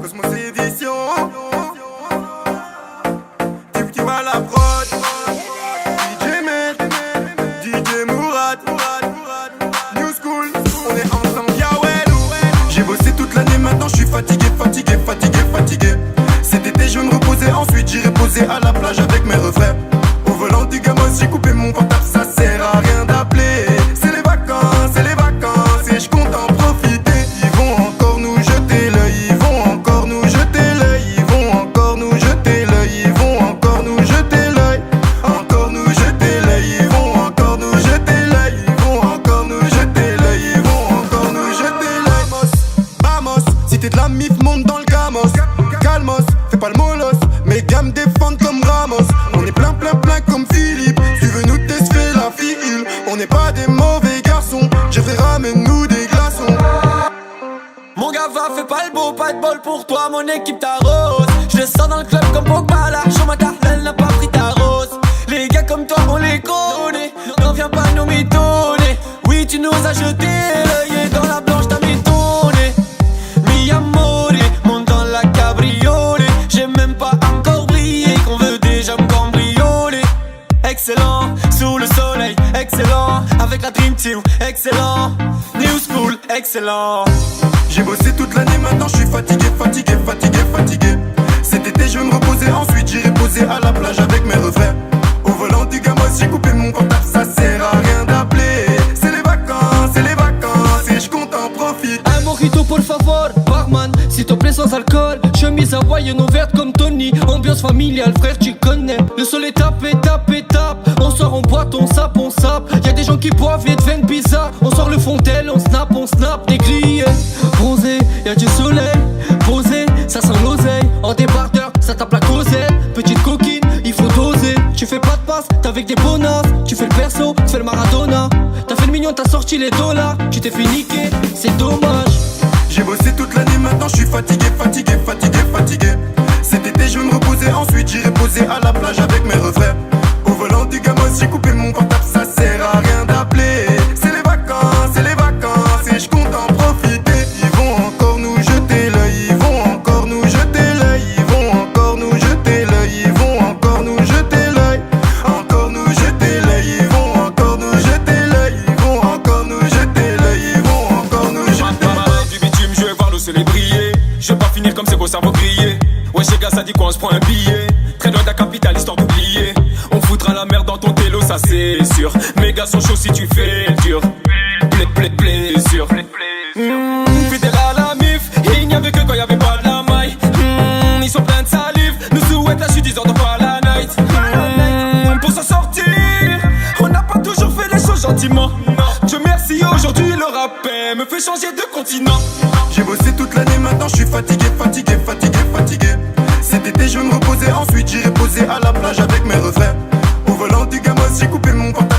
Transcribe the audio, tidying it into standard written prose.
Cosmos Édition. Tif à la prod. DJ Med, DJ Mourad. New School, on est ensemble, Yahweh. J'ai bossé toute l'année, maintenant je suis fatigué. Cet été je vais me reposer, ensuite j'irai poser à la plage avec mes refrains. Au volant du Gamos, j'ai coupé mon portable, ça sert à rien d'appeler. C'est les vacances, et je compte en profiter. Ils vont encore nous jeter l'œil, ils vont encore nous jeter l'œil, ils vont encore nous jeter l'œil, ils vont encore nous jeter l'œil, encore nous jeter l'œil, ils vont encore nous jeter l'œil, ils vont encore nous jeter l'œil, ils vont encore nous jeter l'œil. Vamos, si t'es de la mif, monte dans le Gamos. Calmos, fais pas le molos, mes gars me défendent comme Ramos. On est plein comme Philippe, tu veux nous tester la file. On n'est pas des mauvais garçons, Jeffrey ramène-nous des glaçons. Mon gars va, fais pas le beau, pas de bol pour toi, mon équipe t'arrose. Je le sens dans le club comme Pogba, l'argent ma cartelle n'a pas pris ta rose. Les gars comme toi on les connaît, n'en viens pas nous mitonner. Oui tu nous as jeté l'œil et dans la blanche t'as mis ton nez. Mi amore, monte dans la cabriolet. J'ai même pas encore brillé qu'on veut déjà me cambrioler. Excellent, sous le soleil, excellent. Avec la Dream Team, excellent. New School, excellent. J'ai bossé toute l'année, maintenant je suis fatigué. Cet été je vais me reposer, ensuite j'irai poser à la plage avec mes refrains. Au volant du Gamos, j'ai coupé mon portable, ça sert à rien d'appeler. C'est les vacances, et je compte en profiter. Un mojito por favor, barman, s'il te plaît sans alcool. Chemise hawaïenne ouverte comme Tony, ambiance familiale frère tu connais. Le sol est tapé, on sort en boîte, on sape. Y'a des gens qui boivent et deviennent bizarres. On sort le fontel, on snap, des grillés. Bronzé, y'a du soleil, posé, ça sent l'oseille. En débardeur, ça tape la causette. Petite coquine, il faut doser. Tu fais pas de passe, t'es avec des bonasses. Tu fais le perso, tu fais le Maradona. T'as fait le mignon, t'as sorti les dollars. Tu t'es fait niquer, c'est dommage. J'ai bossé toute l'année, maintenant je suis fatigué. Cet été je vais me reposer, ensuite j'irai poser à la plage avec mes refrains. Au volant du Gamos, j'ai coupé mon portable, ça sert à rien d'appeler. C'est les vacances, et je compte en profiter. Ils vont encore nous jeter l'œil, ils vont encore nous jeter l'œil, ils vont encore nous jeter l'œil, ils vont encore nous jeter l'œil, encore nous jeter l'œil, ils vont encore nous jeter l'œil, ils vont encore nous jeter l'œil, ils vont encore nous jeter l'œil. Du bitume, je vais voir le soleil briller. Je vais pas finir comme c'est beau, ça va griller. Ouais, chez gars, ça dit quoi, on se prend un billet. Très loin de la capitale, histoire d'oublier. On foutra la merde dans ton télo, ça c'est sûr. Mes gars sont chauds si tu fais le dur. Plaisir. Fidèle à la mif, il n'y avait que quand il n'y avait pas de la maille. Ils sont pleins de salive, nous souhaitent la chute, ils ordonnent pas la night. Pour s'en sortir, on n'a pas toujours fait les choses gentiment. Dieu merci, aujourd'hui le rap me fait changer de continent. J'ai bossé toute l'année, maintenant je suis fatigué. Cet été je vais me reposer, ensuite j'irai poser à la plage avec mes refrains. Au volant du Gamos, j'ai coupé mon portable.